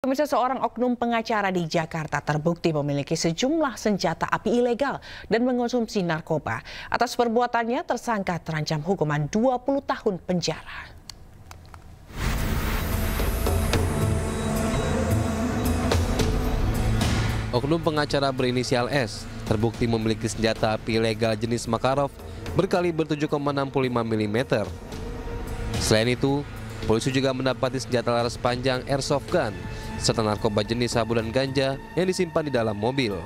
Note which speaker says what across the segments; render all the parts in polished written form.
Speaker 1: Pemirsa, seorang oknum pengacara di Jakarta terbukti memiliki sejumlah senjata api ilegal dan mengonsumsi narkoba. Atas perbuatannya, tersangka terancam hukuman 20 tahun penjara.
Speaker 2: Oknum pengacara berinisial S terbukti memiliki senjata api ilegal jenis Makarov berkaliber 7,65 mm. Selain itu, polisi juga mendapati senjata laras panjang airsoft gun serta narkoba jenis sabu dan ganja yang disimpan di dalam mobil.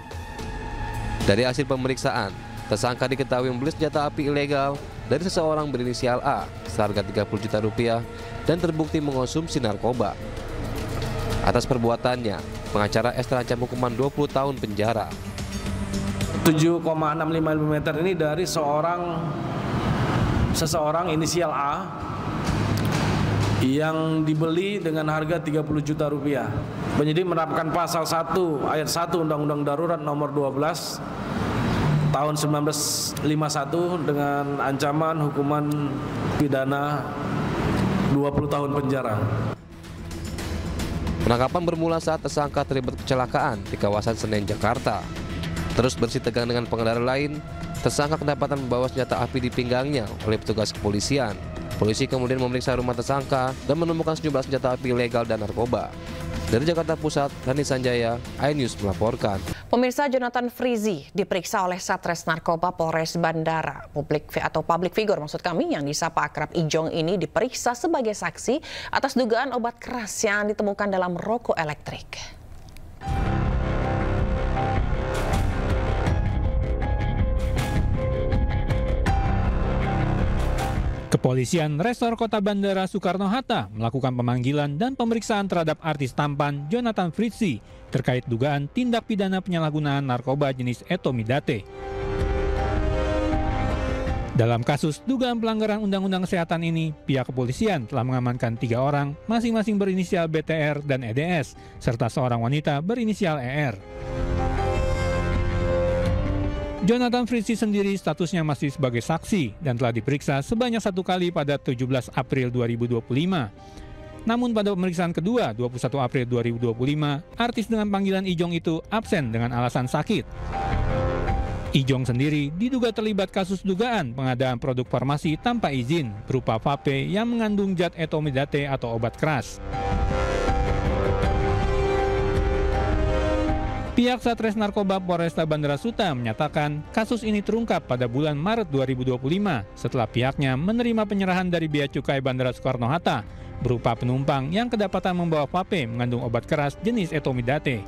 Speaker 2: Dari hasil pemeriksaan, tersangka diketahui membeli senjata api ilegal dari seseorang berinisial A seharga 30 juta rupiah dan terbukti mengonsumsi narkoba. Atas perbuatannya, pengacara S terancam hukuman 20 tahun penjara.
Speaker 3: 7,65 mm ini dari seseorang inisial A yang dibeli dengan harga 30 juta rupiah. Penyidik menerapkan pasal 1 ayat 1 Undang-Undang Darurat nomor 12 tahun 1951 dengan ancaman hukuman pidana 20 tahun penjara.
Speaker 2: Penangkapan bermula saat tersangka terlibat kecelakaan di kawasan Senen, Jakarta. Terus bersih tegang dengan pengendara lain, tersangka kedapatan membawa senjata api di pinggangnya oleh petugas kepolisian. Polisi kemudian memeriksa rumah tersangka dan menemukan sejumlah senjata api ilegal dan narkoba. Dari Jakarta Pusat, Rani Sanjaya, iNews melaporkan.
Speaker 1: Pemirsa, Jonathan Frizzy diperiksa oleh Satres Narkoba Polres Bandara. Public figure maksud kami yang disapa akrab Ijong ini diperiksa sebagai saksi atas dugaan obat keras yang ditemukan dalam rokok elektrik.
Speaker 4: Kepolisian Resor Kota Bandara Soekarno-Hatta melakukan pemanggilan dan pemeriksaan terhadap artis tampan Jonathan Frizzy terkait dugaan tindak pidana penyalahgunaan narkoba jenis etomidate. Dalam kasus dugaan pelanggaran Undang-Undang Kesehatan ini, pihak kepolisian telah mengamankan 3 orang, masing-masing berinisial BTR dan EDS, serta seorang wanita berinisial ER. Jonathan Frizzy sendiri statusnya masih sebagai saksi dan telah diperiksa sebanyak 1 kali pada 17 April 2025. Namun pada pemeriksaan kedua 21 April 2025, artis dengan panggilan Ijong itu absen dengan alasan sakit. Ijong sendiri diduga terlibat kasus dugaan pengadaan produk farmasi tanpa izin berupa vape yang mengandung zat etomidate atau obat keras. Pihak Satres Narkoba Polresta Bandara Suta menyatakan kasus ini terungkap pada bulan Maret 2025 setelah pihaknya menerima penyerahan dari Bea Cukai Bandara Soekarno-Hatta berupa penumpang yang kedapatan membawa vape mengandung obat keras jenis etomidate.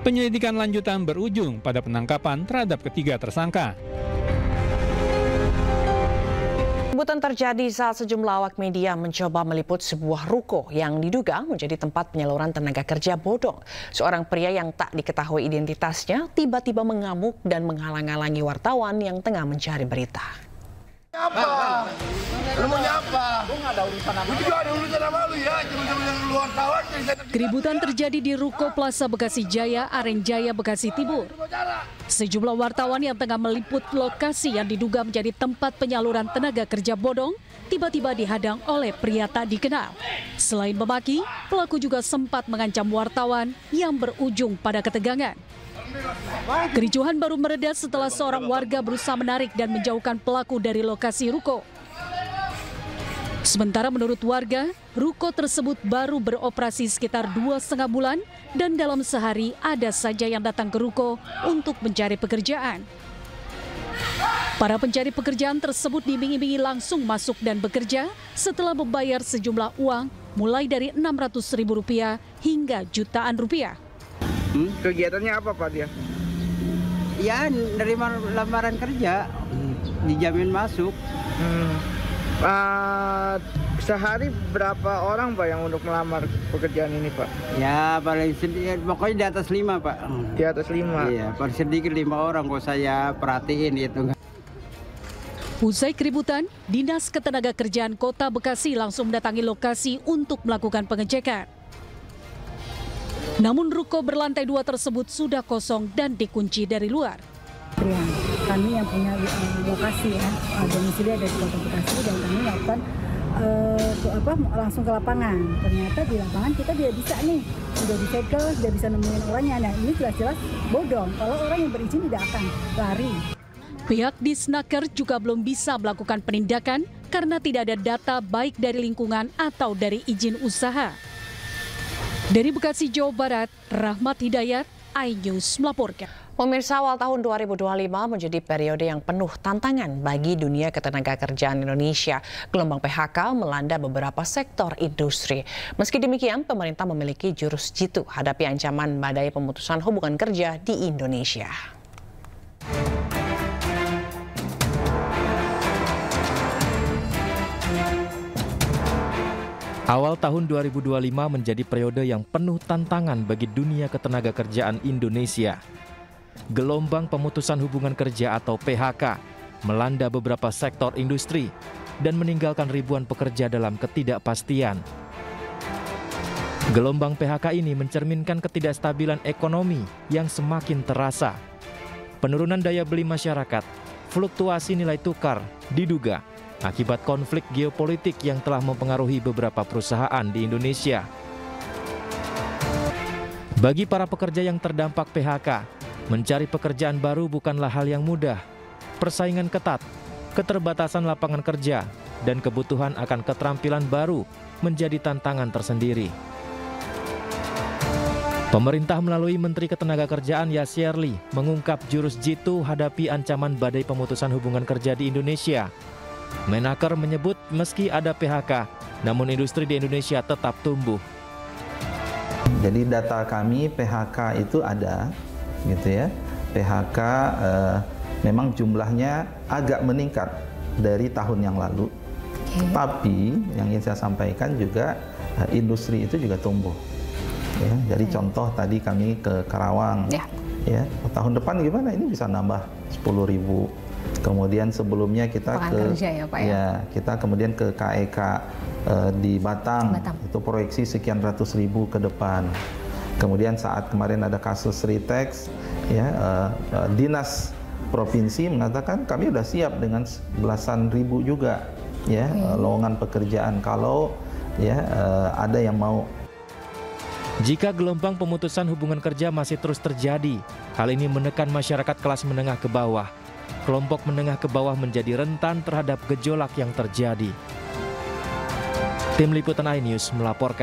Speaker 4: Penyelidikan lanjutan berujung pada penangkapan terhadap ketiga tersangka.
Speaker 1: Keributan terjadi saat sejumlah awak media mencoba meliput sebuah ruko yang diduga menjadi tempat penyaluran tenaga kerja bodong. Seorang pria yang tak diketahui identitasnya tiba-tiba mengamuk dan menghalang-halangi wartawan yang tengah mencari berita.
Speaker 5: Apa? Lu mau nyapa? Gua nggak ada urusan sama lu. Juga ada urusan sama lu ya, cuma yang luar kawan.
Speaker 6: Keributan terjadi di Ruko Plaza Bekasi Jaya, Arenjaya, Bekasi Timur. Sejumlah wartawan yang tengah meliput lokasi yang diduga menjadi tempat penyaluran tenaga kerja bodong tiba-tiba dihadang oleh pria tak dikenal. Selain memaki, pelaku juga sempat mengancam wartawan yang berujung pada ketegangan. Kericuhan baru mereda setelah seorang warga berusaha menarik dan menjauhkan pelaku dari lokasi ruko. Sementara menurut warga, ruko tersebut baru beroperasi sekitar 2,5 bulan dan dalam sehari ada saja yang datang ke ruko untuk mencari pekerjaan. Para pencari pekerjaan tersebut diiming-imingi langsung masuk dan bekerja setelah membayar sejumlah uang mulai dari Rp600.000 hingga jutaan rupiah.
Speaker 7: Kegiatannya apa Pak dia?
Speaker 8: Ya, nerima lamaran kerja, dijamin masuk.
Speaker 7: Sehari berapa orang Pak yang untuk melamar pekerjaan ini Pak?
Speaker 8: Ya, paling sedikit, pokoknya di atas 5 Pak.
Speaker 7: Di atas 5?
Speaker 8: Iya, paling sedikit 5 orang kok saya perhatiin itu.
Speaker 6: Usai keributan, Dinas Ketenagakerjaan Kota Bekasi langsung mendatangi lokasi untuk melakukan pengecekan. Namun ruko berlantai 2 tersebut sudah kosong dan dikunci dari luar.
Speaker 9: Kami yang punya lokasi ya, domisili ada di Kota Bekasi dan kami melakukan langsung ke lapangan. Ternyata di lapangan kita tidak bisa nih, sudah disegel, tidak bisa nemuin orangnya. Nah ini jelas-jelas bodong. Kalau orang yang berizin tidak akan lari.
Speaker 6: Pihak Disnaker juga belum bisa melakukan penindakan karena tidak ada data baik dari lingkungan atau dari izin usaha. Dari Bekasi, Jawa Barat, Rahmat Hidayat, iNews melaporkan.
Speaker 1: Pemirsa, awal tahun 2025 menjadi periode yang penuh tantangan bagi dunia ketenagakerjaan Indonesia. Gelombang PHK melanda beberapa sektor industri. Meski demikian, pemerintah memiliki jurus jitu hadapi ancaman badai pemutusan hubungan kerja di Indonesia.
Speaker 10: Awal tahun 2025 menjadi periode yang penuh tantangan bagi dunia ketenagakerjaan Indonesia. Gelombang pemutusan hubungan kerja atau PHK melanda beberapa sektor industri dan meninggalkan ribuan pekerja dalam ketidakpastian. Gelombang PHK ini mencerminkan ketidakstabilan ekonomi yang semakin terasa. Penurunan daya beli masyarakat, fluktuasi nilai tukar diduga akibat konflik geopolitik yang telah mempengaruhi beberapa perusahaan di Indonesia. Bagi para pekerja yang terdampak PHK, mencari pekerjaan baru bukanlah hal yang mudah. Persaingan ketat, keterbatasan lapangan kerja, dan kebutuhan akan keterampilan baru menjadi tantangan tersendiri. Pemerintah melalui Menteri Ketenagakerjaan Yasirli mengungkap jurus jitu hadapi ancaman badai pemutusan hubungan kerja di Indonesia. Menaker menyebut meski ada PHK, namun industri di Indonesia tetap tumbuh.
Speaker 11: Jadi data kami PHK itu ada, gitu ya. PHK memang jumlahnya agak meningkat dari tahun yang lalu. Tapi yang ingin saya sampaikan juga industri itu juga tumbuh. Ya, jadi contoh tadi kami ke Karawang. Ya, tahun depan gimana? Ini bisa nambah 10.000. Kemudian sebelumnya kita kita kemudian ke KEK di Batang. Itu proyeksi sekian ratus ribu ke depan. Kemudian saat kemarin ada kasus Ritex, ya, dinas provinsi mengatakan kami sudah siap dengan belasan ribu juga, ya, lowongan pekerjaan kalau ya ada yang mau.
Speaker 10: Jika gelombang pemutusan hubungan kerja masih terus terjadi, hal ini menekan masyarakat kelas menengah ke bawah. Kelompok menengah ke bawah menjadi rentan terhadap gejolak yang terjadi. Tim Liputan iNews melaporkan.